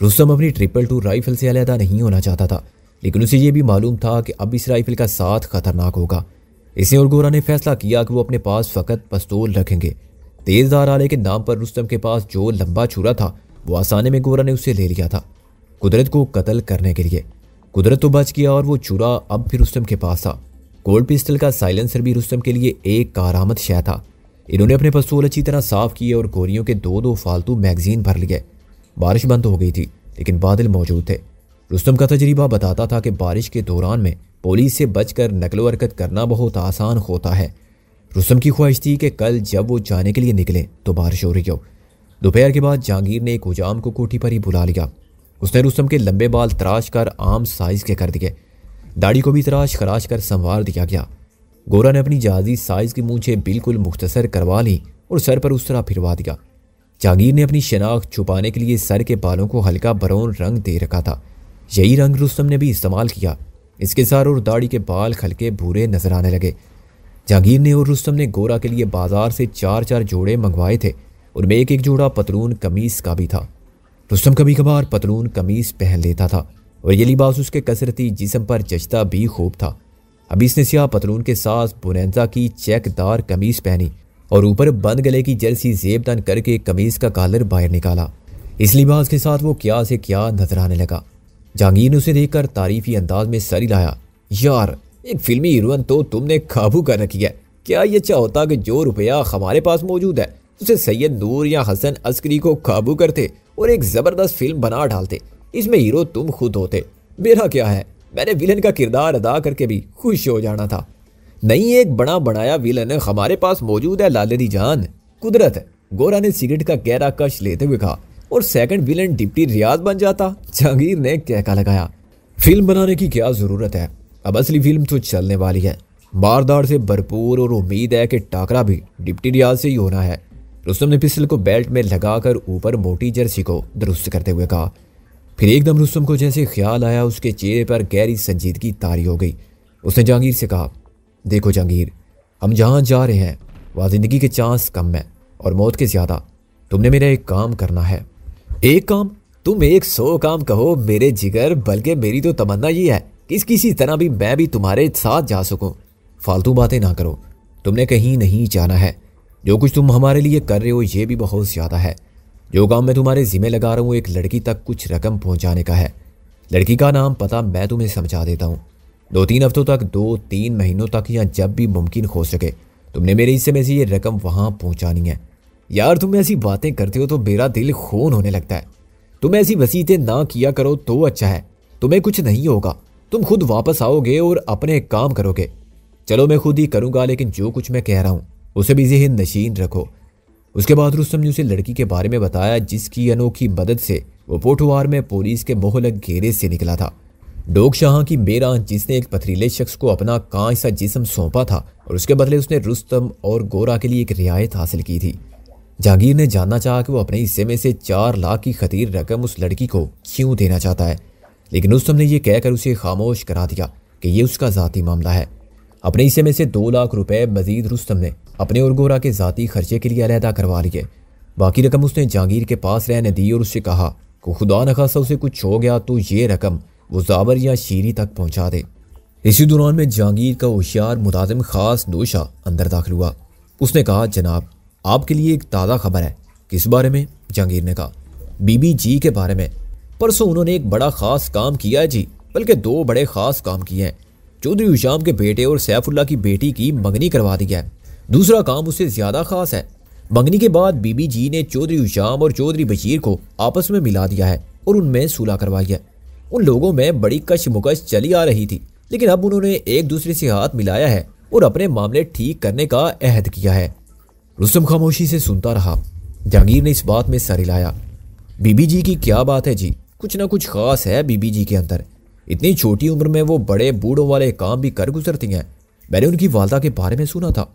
रुस्तम अपनी 222 राइफल से अलहदा नहीं होना चाहता था, लेकिन उसे यह भी मालूम था कि अब इस राइफल का साथ खतरनाक होगा। इसने और गोरा ने फैसला किया कि वो अपने पास फ़कत पिस्तौल रखेंगे। तेज धार आले के नाम पर रुस्तम के पास जो लंबा छुरा था, वो आसानी में गोरा ने उससे ले लिया था, कुदरत को कत्ल करने के लिए। कुदरत तो बच गया और वो छुरा अब फिर रुस्तम के पास था। गोल्ड पिस्टल का साइलेंसर भी रुस्तम के लिए एक कारामद शय था। इन्होंने अपने पिस्तौल अच्छी तरह साफ किए और गोलियों के दो फालतू मैगजीन भर लिए। बारिश बंद हो गई थी, लेकिन बादल मौजूद थे। रुस्तम का तजरीबा बताता था कि बारिश के दौरान में पुलिस से बचकर नकलो हरकत करना बहुत आसान होता है। रुस्तम की ख्वाहिश थी कि कल जब वो जाने के लिए निकले तो बारिश हो रही हो। दोपहर के बाद जहांगीर ने एक हुजाम को कोठी पर ही बुला लिया। उसने रुस्तम के लंबे बाल तराश कर आम साइज के कर दिए। दाढ़ी को भी तराश खराश कर संवार दिया गया। गोरा ने अपनी जहाजी साइज की मूंछें बिल्कुल मुख्तसर करवा ली और सर पर उस तरह फिरवा दिया। जहांगीर ने अपनी शनाख्त छुपाने के लिए सर के बालों को हल्का ब्राउन रंग दे रखा था। यही रंग रुस्तम ने भी इस्तेमाल किया। इसके सर और दाढ़ी के बाल हल्के भूरे नजर आने लगे। जहांगीर ने और रुस्तम ने गोरा के लिए बाजार से 4-4 जोड़े मंगवाए थे, उनमें एक जोड़ा पतलून कमीज का भी था। रुस्तम कभी कभार पतलून कमीज पहन लेता था और ये लिबास उसके कसरती जिस्म पर जचता भी खूब था। अभी इसने स्याह पतलून के साथ बुनेंजा की चेकदार कमीज पहनी और ऊपर बंद गले की जर्सी जेबदान करके कमीज का कॉलर बाहर निकाला। इस लिबास के साथ वो क्या से क्या नजर आने लगा। जहांगीर ने उसे देखकर तारीफी अंदाज में सर हिलाया। यार, एक फिल्मी हीरोइन तो तुमने काबू कर रखी है। क्या ये चाहता कि जो रुपया हमारे पास मौजूद है उसे सैयद नूर या हसन अस्करी को काबू करते और एक जबरदस्त फिल्म बना डालते। इसमें हीरो तुम खुद होते। मेरा क्या है, मैंने विलन का किरदार अदा करके भी खुश हो जाना था। नहीं, एक बड़ा बनाया विलन हमारे पास मौजूद है लालेरी जान, कुदरत। गोरा ने सिगरेट का गहरा कश लेते हुए कहा। और सेकंड विलन डिप्टी रियाज बन जाता। जहांगीर ने कहका लगाया। फिल्म बनाने की क्या जरूरत है, अब असली फिल्म तो चलने वाली है। मारदार से भरपूर, और उम्मीद है कि टाकरा भी डिप्टी रियाज से ही होना है। रुस्तम ने पिस्टल को बेल्ट में लगाकर ऊपर मोटी जर्सी को दुरुस्त करते हुए कहा। फिर एकदम रुस्तम को जैसे ख्याल आया, उसके चेहरे पर गहरी संजीदगी तारी हो गई। उसने जहांगीर से कहा, देखो जहांगीर, हम जहाँ जा रहे हैं वहाँ जिंदगी के चांस कम है और मौत के ज्यादा। तुमने मेरा एक काम करना है। एक काम? तुम 100 काम कहो मेरे जिगर, बल्कि मेरी तो तमन्ना ये है कि किसी तरह भी मैं भी तुम्हारे साथ जा सकूं। फालतू बातें ना करो, तुमने कहीं नहीं जाना है। जो कुछ तुम हमारे लिए कर रहे हो ये भी बहुत ज़्यादा है। जो काम मैं तुम्हारे जिम्मे लगा रहा हूँ एक लड़की तक कुछ रकम पहुँचाने का है। लड़की का नाम पता मैं तुम्हें समझा देता हूँ। 2-3 हफ्तों तक, 2-3 महीनों तक, या जब भी मुमकिन हो सके तुमने मेरे हिस्से में से ये रकम वहाँ पहुँचानी है। यार, तुम ऐसी बातें करते हो तो मेरा दिल खून होने लगता है। तुम ऐसी वसीयतें ना किया करो तो अच्छा है। तुम्हें कुछ नहीं होगा, तुम खुद वापस आओगे और अपने काम करोगे। चलो मैं खुद ही करूँगा, लेकिन जो कुछ मैं कह रहा हूँ उसे भी ज़हन नशीन रखो। उसके बाद रुस्तम ने उसे लड़की के बारे में बताया जिसकी अनोखी मदद से वो पोठवार में पुलिस के मोहलक घेरे से निकला था। डोक शाह की मेरा, जिसने एक पथरीले शख्स को अपना कांच सा जिस्म सौंपा था और उसके बदले उसने रुस्तम और गोरा के लिए एक रियायत हासिल की थी। जहांगीर ने जानना चाहा कि वो अपने हिस्से में से 4 लाख की खतीर रकम उस लड़की को क्यों देना चाहता है, लेकिन रुस्तम ने यह कहकर उसे खामोश करा दिया कि यह उसका ज़ाती मामला है। अपने हिस्से में से 2 लाख रुपए मजीद रुस्तम ने अपने और गोरा के ज़ाती खर्चे के लिए अलहदा करवा लिए। बाकी रकम उसने जहांगीर के पास रहने दी और उससे कहा कि खुदा न खासा उसे कुछ हो गया तो ये रकम वो जावर या शीरी तक पहुँचा दे। इसी दौरान में जहांगीर का होशियार मुलाजिम खास नूशा अंदर दाखिल हुआ। उसने कहा, जनाब आपके लिए एक ताज़ा खबर है। किस बारे में? जहांगीर ने कहा, बीबी जी के बारे में। परसों उन्होंने एक बड़ा ख़ास काम किया है जी, बल्कि 2 बड़े ख़ास काम किए हैं। चौधरी हुशाम के बेटे और सैफुल्ला की बेटी की मंगनी करवा दी है। दूसरा काम उससे ज़्यादा ख़ास है। मंगनी के बाद बीबी जी ने चौधरी हुशाम और चौधरी बशीर को आपस में मिला दिया है और उनमें सुलह करवाई है। उन लोगों में बड़ी कशमुकश चली आ रही थी, लेकिन अब उन्होंने एक दूसरे से हाथ मिलाया है और अपने मामले ठीक करने का अहद किया है। रुस्तम खामोशी से सुनता रहा। जहांगीर ने इस बात में सर हिलाया। बीबी जी की क्या बात है जी, कुछ ना कुछ खास है बीबी जी के अंदर। इतनी छोटी उम्र में वो बड़े बूढ़ों वाले काम भी कर गुजरती हैं। मैंने उनकी वालदा के बारे में सुना था।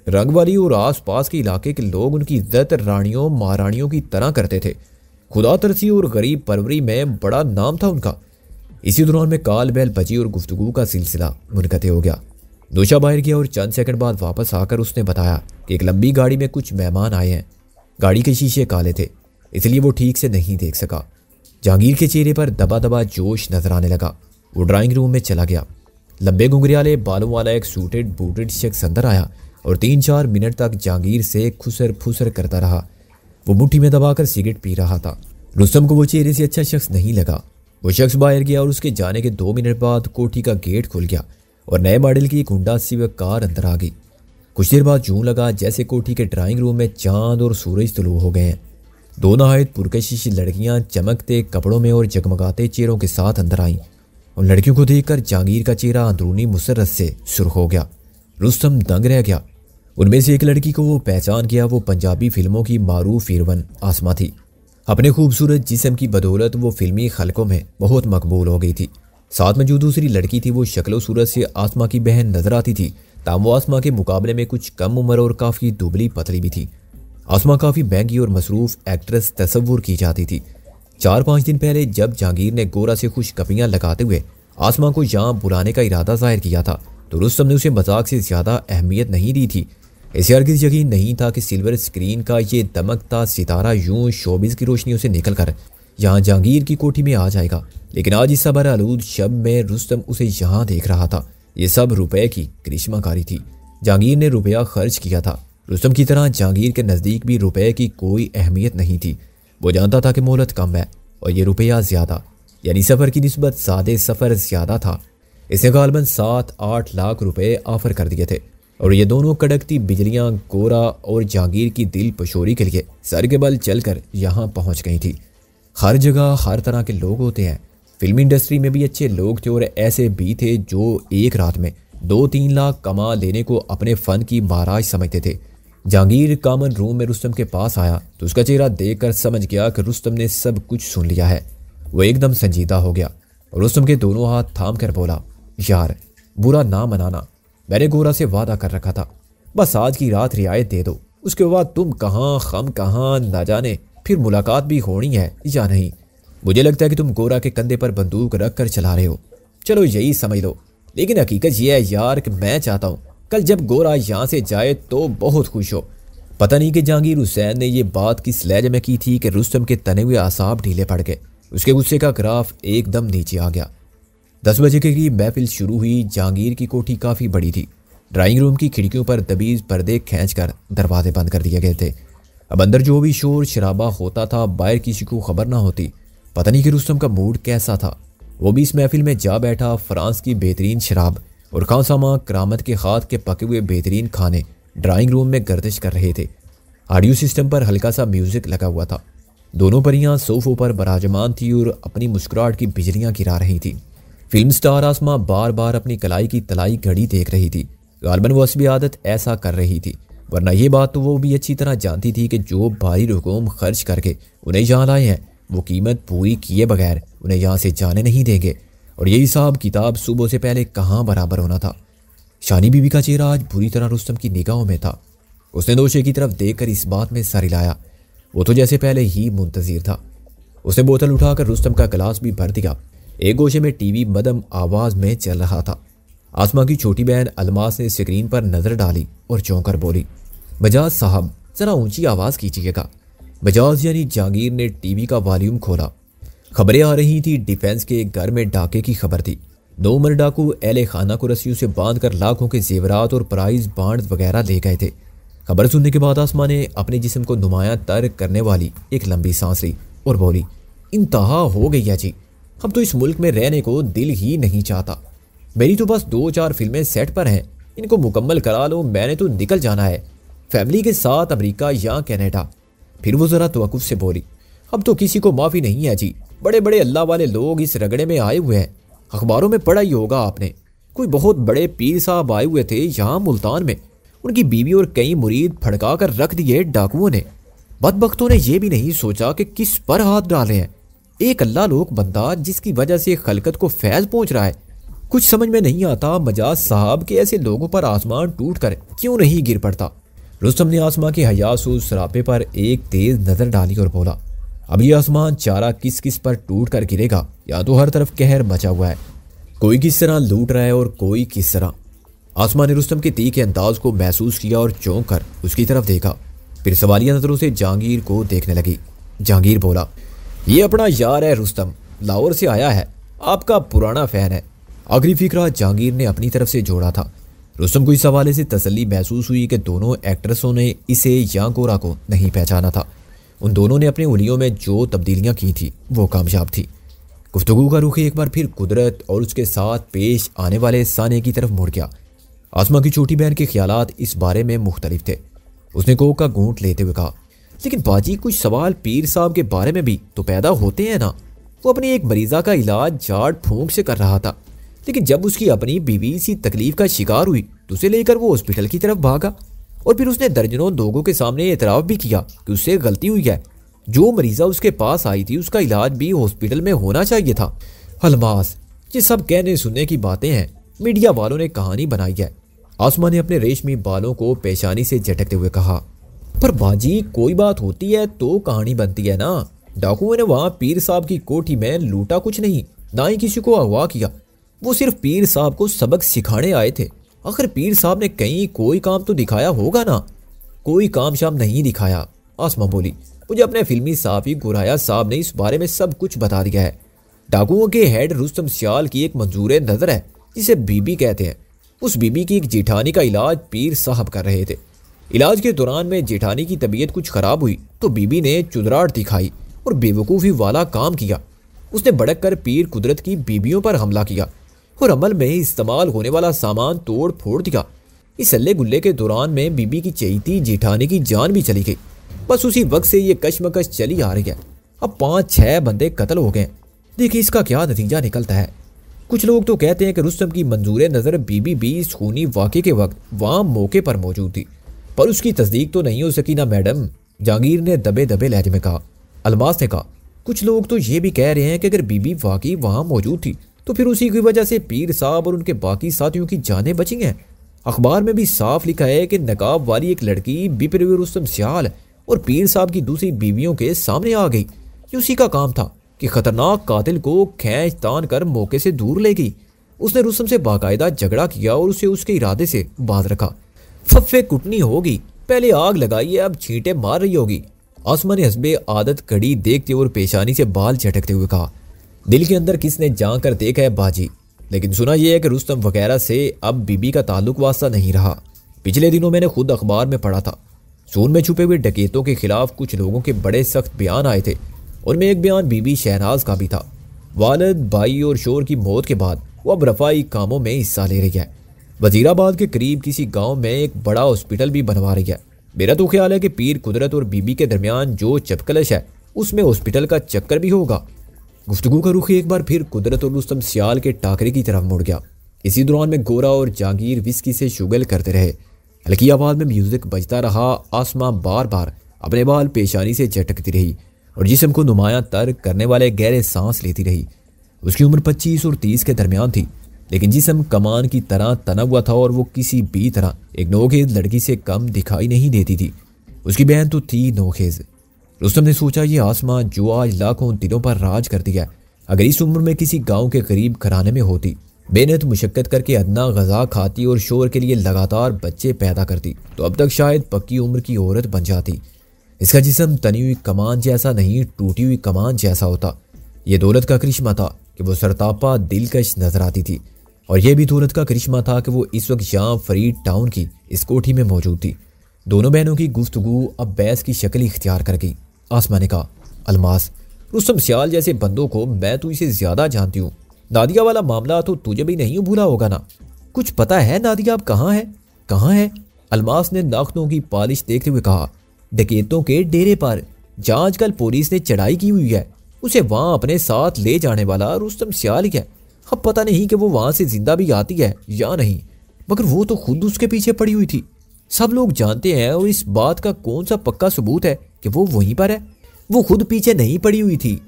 रंग वाली और आसपास के इलाके के लोग उनकी इज्जत रानियों महारानियों की तरह करते थे। खुदा तरसी और गरीब परवरी में बड़ा नाम था उनका। इसी दौरान में काल बैल बजी और गुफ्तगू का सिलसिला मुनक़ते हो गया। नूशा बाहर गया और चंद सेकंड बाद वापस आकर उसने बताया कि एक लंबी गाड़ी में कुछ मेहमान आए हैं। गाड़ी के शीशे काले थे, इसलिए वो ठीक से नहीं देख सका। जहांगीर के चेहरे पर दबा दबा जोश नजर आने लगा। वो ड्राइंग रूम में चला गया। लंबे घुंघरियाले बालों वाला एक सूटेड बूटेड शख्स अंदर आया और 3-4 मिनट तक जहांगीर से खुसर फुसर करता रहा। वो मुट्ठी में दबाकर सिगरेट पी रहा था। रुस्तम को वो चेहरे से अच्छा शख्स नहीं लगा। वो शख्स बाहर गया और उसके जाने के 2 मिनट बाद कोठी का गेट खुल गया और नए मॉडल की एक हुंडा सिविक कार अंदर आ गई। कुछ देर बाद यूं लगा जैसे कोठी के ड्राइंग रूम में चांद और सूरज तुलू हो गए हैं। 2 नहायत पुरकशिश लड़कियां चमकते कपड़ों में और जगमगाते चेहरों के साथ अंदर आईं। उन लड़कियों को देखकर जहांगीर का चेहरा अंदरूनी मुसर्रत से सुर्ख हो गया। रुस्तम दंग रह गया। उनमें से एक लड़की को वो पहचान गया। वो पंजाबी फिल्मों की मारूफ हीरोइन आसमा थी। अपने खूबसूरत जिस्म की बदौलत वो फिल्मी खलकों में बहुत मकबूल हो गई थी। साथ में जो दूसरी लड़की थी वो शक्ल सूरत से आसमा की बहन नजर आती थी, ताम वो आसमा के मुकाबले में कुछ कम उम्र और काफ़ी दुबली पतली भी थी। आसमा काफ़ी महंगी और मसरूफ एक्ट्रेस तस्वुर की जाती थी। 4-5 दिन पहले जब जहांगीर ने गोरा से खुशकपियाँ लगाते हुए आसमा को यहाँ बुलाने का इरादा जाहिर किया था तो रुस्तम ने उसे मजाक से ज़्यादा अहमियत नहीं दी थी। इसे हरगिज़ यकीन नहीं था कि सिल्वर स्क्रीन का ये दमकता सितारा यूं शोबिस की रोशनियों से निकलकर यहाँ जहांगीर की कोठी में आ जाएगा। लेकिन आज इस सबर आलूद शब में रुस्तम उसे यहाँ देख रहा था। ये सब रुपए की करिश्माकारी थी। जहांगीर ने रुपया खर्च किया था। रुस्तम की तरह जहांगीर के नज़दीक भी रुपए की कोई अहमियत नहीं थी। वो जानता था कि मोहलत कम है और ये रुपया ज़्यादा, यानी सफ़र की निस्बत सादे सफ़र ज़्यादा था। इसने गालबन 7-8 लाख रुपए ऑफर कर दिए थे और ये दोनों कड़कती बिजलियां गोरा और जहांगीर की दिल पशोरी के लिए सर के बल चलकर यहाँ पहुँच गई थी। हर जगह हर तरह के लोग होते हैं। फिल्म इंडस्ट्री में भी अच्छे लोग थे और ऐसे भी थे जो एक रात में 2-3 लाख कमा लेने को अपने फ़न की महाराज समझते थे। जहांगीर कॉमन रूम में रुस्तम के पास आया तो उसका चेहरा देखकर समझ गया कि रुस्तम ने सब कुछ सुन लिया है। वो एकदम संजीदा हो गया और रुस्तम के दोनों हाथ थाम कर बोला, यार बुरा ना मनाना, मैंने गोरा से वादा कर रखा था, बस आज की रात रियायत दे दो, उसके बाद तुम कहाँ खम कहाँ ना जाने, फिर मुलाकात भी होनी है या नहीं। मुझे लगता है कि तुम गोरा के कंधे पर बंदूक रख कर चला रहे हो। चलो यही समझ लो, लेकिन हकीकत यह है यार कि मैं चाहता हूँ कल जब गोरा यहाँ से जाए तो बहुत खुश हो। पता नहीं कि जहांगीर हुसैन ने यह बात किस लहजे में की थी कि रुस्तम के तने हुए आसाब ढीले पड़ गए। उसके गुस्से का ग्राफ एकदम नीचे आ गया। 10 बजे के करीब महफिल शुरू हुई। जहांगीर की कोठी काफ़ी बड़ी थी। ड्राइंग रूम की खिड़कियों पर दबीज पर्दे खींचकर दरवाजे बंद कर दिए गए थे। अब अंदर जो भी शोर शराबा होता था बाहर किसी को खबर ना होती। पता नहीं कि रुस्तम का मूड कैसा था। वो भी इस महफिल में जा बैठा। फ्रांस की बेहतरीन शराब और खानसामा करामत के हाथ के पके हुए बेहतरीन खाने ड्राइंग रूम में गर्दिश कर रहे थे। ऑडियो सिस्टम पर हल्का सा म्यूजिक लगा हुआ था। दोनों परियां सोफों पर बराजमान थी और अपनी मुस्कुराहट की बिजलियां गिरा रही थी। फिल्म स्टार आसमा बार बार अपनी कलाई की तलाई घड़ी देख रही थी। गालबन वो असली आदत ऐसा कर रही थी, वरना ये बात तो वो भी अच्छी तरह जानती थी कि जो भारी रकूम खर्च करके उन्हें यहाँ लाए हैं वो कीमत पूरी किए बगैर उन्हें यहाँ से जाने नहीं देंगे। और ये हिसाब किताब सुबह से पहले कहाँ बराबर होना था। शानी बीबी का चेहरा आज बुरी तरह रुस्तम की निगाहों में था। उसने नोशे की तरफ देखकर इस बात में सर हिलाया। वो तो जैसे पहले ही मुंतजिर था। उसने बोतल उठाकर रुस्तम का गिलास भी भर दिया। एक गोशे में टीवी मदम आवाज में चल रहा था। आसमा की छोटी बहन अलमास ने स्क्रीन पर नजर डाली और चौंकर बोली, बजाज साहब जरा ऊंची आवाज कीजिएगा। बजाज यानी जहांगीर ने टीवी का वॉल्यूम खोला। खबरें आ रही थी। डिफेंस के घर में डाके की खबर थी। 2 उम्र डाकू एले खाना को रस्सियों से बांधकर लाखों के जेवरात और प्राइज बांड वगैरह ले गए थे। खबर सुनने के बाद आसमा ने अपने जिस्म को नुमायां तर करने वाली एक लंबी सांस ली और बोली, इंतहा हो गई है जी, अब तो इस मुल्क में रहने को दिल ही नहीं चाहता। मेरी तो बस 2-4 फिल्में सेट पर हैं, इनको मुकम्मल करा लो, मैंने तो निकल जाना है फैमिली के साथ अमेरिका या कनाडा। फिर वो ज़रा तवक्कुफ से बोली, अब तो किसी को माफ़ी नहीं है जी, बड़े बड़े अल्लाह वाले लोग इस रगड़े में आए हुए हैं। अखबारों में पढ़ा ही होगा आपने, कोई बहुत बड़े पीर साहब आए हुए थे यहाँ मुल्तान में, उनकी बीवी और कई मुरीद फड़का कर रख दिए डाकुओं ने। बदबख्तों ने यह भी नहीं सोचा कि किस पर हाथ डाले हैं। एक अल्लाह लोक बंदा जिसकी वजह से खलकत को फैज पहुंच रहा है, कुछ समझ में नहीं आता मजाज साहब के ऐसे लोगों पर आसमान टूट कर क्यों नहीं गिर पड़ता। रुस्तम ने आसमां के हयासूस सरापे पर एक तेज नजर डाली और बोला, अब ये आसमान चारा किस किस पर टूट कर गिरेगा। या तो हर तरफ कहर मचा हुआ है, कोई किस तरह लूट रहा है और कोई किस तरह। आसमां ने रुस्तम के तीखे अंदाज को महसूस किया और चौंक कर उसकी तरफ देखा। फिर सवालिया नजरों से जहांगीर को देखने लगी। जहांगीर बोला, ये अपना यार है रुस्तम, लाहौर से आया है, आपका पुराना फैन है। आखिरी फिक्रा जहांगीर ने अपनी तरफ से जोड़ा था। रुस्तम को इस हवाले से तसल्ली महसूस हुई कि दोनों एक्ट्रेसों ने इसे या गोरा को नहीं पहचाना था। उन दोनों ने अपने उंगलियों में जो तब्दीलियां की थी वो कामयाब थी। गुफ्तगू का रुख एक बार फिर कुदरत और उसके साथ पेश आने वाले साने की तरफ मुड़ गया। आसमां की छोटी बहन के ख्यालात इस बारे में मुख्तलिफ थे। उसने कोक का घूंट लेते हुए कहा, लेकिन बाजी कुछ सवाल पीर साहब के बारे में भी तो पैदा होते हैं ना। वो अपनी एक मरीजा का इलाज झाड़ फूंक से कर रहा था, लेकिन जब उसकी अपनी बीवी सी तकलीफ का शिकार हुई तो उसे लेकर वो हॉस्पिटल की तरफ भागा और फिर उसने दर्जनों लोगों के सामने एतराफ़ भी किया कि उससे गलती हुई है। जो मरीजा उसके पास आई थी उसका इलाज भी हॉस्पिटल में होना चाहिए था। अलमास, ये सब कहने सुनने की बातें हैं, मीडिया वालों ने कहानी बनाई है। आसमां ने अपने रेशमी बालों को पेशानी से झटकते हुए कहा, पर बाजी कोई बात होती है तो कहानी बनती है ना। डाकुओं ने वहां पीर साहब की कोठी में लूटा कुछ नहीं, ना ही किसी को अगवा किया। वो सिर्फ पीर साहब को सबक सिखाने आए थे। आखिर पीर साहब ने कहीं कोई काम तो दिखाया होगा ना। कोई काम शाम नहीं दिखाया। आसमां बोली, मुझे अपने फिल्मी साफी गुराया साहब ने इस बारे में सब कुछ बता दिया है। डाकुओं के हेड रुस्तम सियाल की एक मंजूर नजर है जिसे बीबी कहते हैं। उस बीबी की एक जेठानी का इलाज पीर साहब कर रहे थे। इलाज के दौरान में जेठानी की तबीयत कुछ खराब हुई तो बीबी ने चुदराहट दिखाई और बेवकूफ़ी वाला काम किया। उसने भड़क कर पीर कुदरत की बीबियों पर हमला किया और अमल में इस्तेमाल होने वाला सामान तोड़ फोड़ दिया। इस हल्ले गुल्ले के दौरान में बीबी की चहेती जेठानी की जान भी चली गई। बस उसी वक्त से ये कशमकश चली आ रही है। अब 5-6 बंदे कत्ल हो गए। देखिए इसका क्या नतीजा निकलता है। कुछ लोग तो कहते हैं कि रुस्तम की मंजूर नज़र बीबी भी इस खूनी वाक़े के वक्त वहाँ मौके पर मौजूद थी, पर उसकी तस्दीक तो नहीं हो सकी ना मैडम। जहांगीर ने दबे दबे लहजे में कहा। अलमास ने कहा, कुछ लोग तो ये भी कह रहे हैं कि अगर बीबी वाकई वहाँ मौजूद थी तो फिर उसी की वजह से पीर साहब और उनके बाकी साथियों की जानें बची हैं। अखबार में भी साफ लिखा है कि नकाब वाली एक लड़की बिपरे हुए रुस्तम सियाल और पीर साहब की दूसरी बीवियों के सामने आ गई। ये उसी का काम था कि खतरनाक कातिल को खींच तान कर मौके से दूर ले गई। उसने रुस्तम से बाकायदा झगड़ा किया और उसे उसके इरादे से बांध रखा। फफ्फे कुटनी होगी, पहले आग लगाई है, अब छींटे मार रही होगी। आसमां ने हस्बे आदत कड़ी देखते और पेशानी से बाल झटकते हुए कहा, दिल के अंदर किसने जान कर देखा है बाजी, लेकिन सुना यह है कि रुस्तम वगैरह से अब बीबी का ताल्लुक वास्ता नहीं रहा। पिछले दिनों मैंने खुद अखबार में पढ़ा था, सून में छुपे हुए डकैतों के खिलाफ कुछ लोगों के बड़े सख्त बयान आए थे और में एक बयान बीबी शहनाज का भी था। वालिद, भाई और शोर की मौत के बाद वो अब रफाई कामों में हिस्सा ले रही है। वजीराबाद के करीब किसी गांव में एक बड़ा हॉस्पिटल भी बनवा रही है। मेरा तो ख्याल है कि पीर कुदरत और बीबी के दरमियान जो चपकलश है उसमें हॉस्पिटल का चक्कर भी होगा। गुफ्तगू का रुख एक बार फिर कुदरत और रुस्तम सियाल के टाकरे की तरफ मुड़ गया। इसी दौरान में गोरा और जहांगीर विस्की से शुगल करते रहे। हल्की आवाज में म्यूजिक बजता रहा। आसमां बार बार अपने बाल पेशानी से झटकती रही और जिस्म को नुमायां तर्क करने वाले गहरे सांस लेती रही। उसकी उम्र 25 और 30 के दरमियान थी, लेकिन जिस्म कमान की तरह तना हुआ था और वो किसी भी तरह एक नोखेज लड़की से कम दिखाई नहीं देती थी। उसकी बहन तो थी नोखेज। रुस्तम ने सोचा, ये आसमां जो आज लाखों दिलों पर राज करती है, अगर इस उम्र में किसी गांव के करीब घराने में होती, बेनत मुशक्कत करके अदना गजा खाती और शोर के लिए लगातार बच्चे पैदा करती, तो अब तक शायद पक्की उम्र की औरत बन जाती। इसका जिस्म तनी हुई कमान जैसा नहीं, टूटी हुई कमान जैसा होता। यह दौलत का करिश्मा था कि वो सरतापा दिलकश नजर आती थी, और यह भी दौलत का करिश्मा था कि वो इस वक्त यहाँ फरीद टाउन की इस कोठी में मौजूद थी। दोनों बहनों की गुफ्तगू अब बहस की शक्ल इख्तियार कर गई। आसमां ने कहा, अलमास, रुस्तम सियाल जैसे बंदों को मैं तो इसे ज्यादा जानती हूँ। नादिया वाला मामला तो तुझे भी नहीं भूला होगा ना? कुछ पता है नादिया अब कहाँ है? कहाँ है? अलमास ने नाखूनों की पालिश देखते हुए कहा, डकैतों के डेरे पर, जहाँ आजकल पुलिस ने चढ़ाई की हुई है। उसे वहां अपने साथ ले जाने वाला रुस्तम सियाल ही है। अब पता नहीं कि वो वहां से जिंदा भी आती है या नहीं, मगर वो तो खुद उसके पीछे पड़ी हुई थी। सब लोग जानते हैं, और इस बात का कौन सा पक्का सबूत है कि वो वहीं पर है? वो खुद पीछे नहीं पड़ी हुई थी।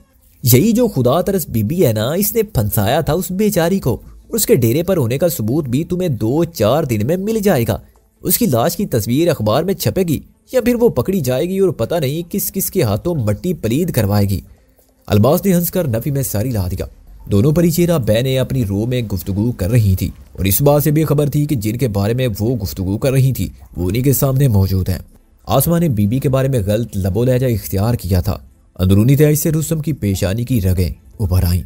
यही जो खुदा तरस बीबी है ना, इसने फंसाया था उस बेचारी को। और उसके डेरे पर होने का सबूत भी तुम्हें 2-4 दिन में मिल जाएगा। उसकी लाश की तस्वीर अखबार में छपेगी या फिर वो पकड़ी जाएगी और पता नहीं किस किस के हाथों मट्टी पलीद करवाएगी। अल्बास ने हंसकर नफी में सारी ला दिया। दोनों परिचेरा बहनें अपनी रो में गुफ्तगू कर रही थी और इस बात से भी खबर थी कि जिनके बारे में वो गुफ्तगू कर रही थी वो उन्हीं के सामने मौजूद हैं। आसमा ने बीबी के बारे में गलत लबो लहजा इख्तियार किया था। अंदरूनी तहज से रुस्तम की पेशानी की रगें उभर आईं।